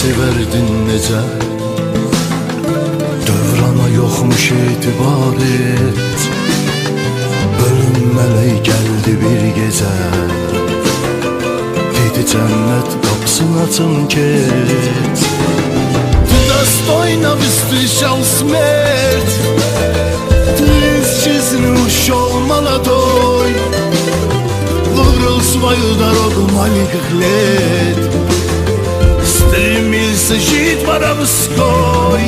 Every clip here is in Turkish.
severdin necə? Dövrana yoxmuş etibar et. Ölüm mələk gəldi bir gecə, dedi cənnət qapısını açın get. Ты достойно встречал смерть, ты из жизни ушел молодой, выбрал свою дорогу маленьких лет, стремился жить воровской.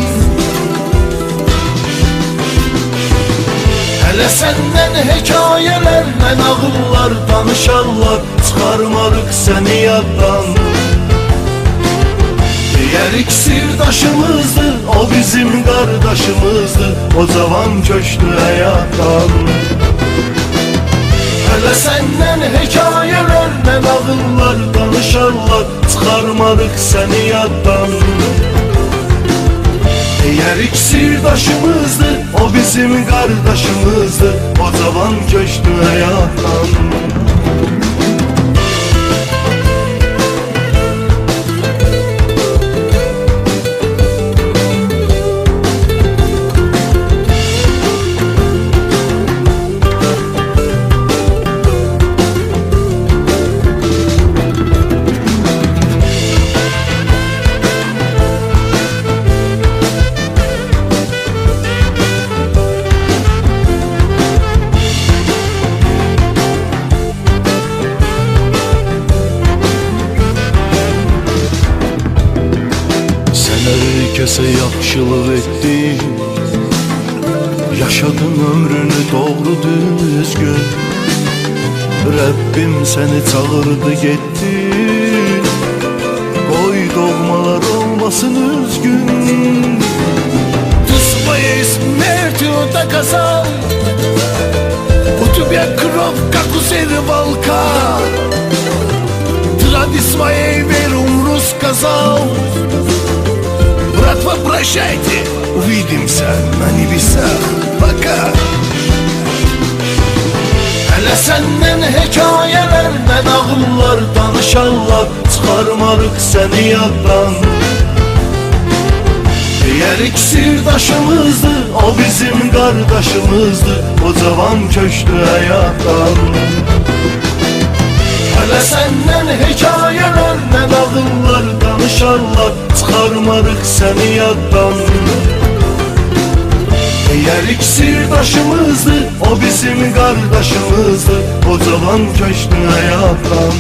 Hele senden hikayelerle nağıllar danışarlar, çıkarmarık seni yaddan. Diğer sirdaşımızdı, o bizim kardeşimizdi, o zaman köştü hayattan. Hele senden hikayelerle nağıllar danışarlar, çıkarmarık seni yaddan. Diğer sirdaşımızdı, o bizim kardeşimizdi, o zaman köştü hayattan. Herkese yaxşılıq etdi, yaşadın ömrünü doğru düzgün. Rəbbim səni çağırdı getdi, qoy doğmalar olmasın üzgün. Ты своей смертью доказал, у тебя кровь, как у волка. Ты ради своей веры умру сказал. Братва, прощайте, увидимся на небесах. Пока. Hele senden hikayelerle nağıllar danışarlar, çıkarmarık seni yaddan. Diğer sirdaşımızdı, o bizim kardeşimizdi, o zaman köştü hayattan. Hele senden hikayelerle nağıllar danışarlar, çıkarmarık seni yaddan. Diğer sirdaşımızdı, o bizim kardeşimizdi, o zaman köştü hayattan.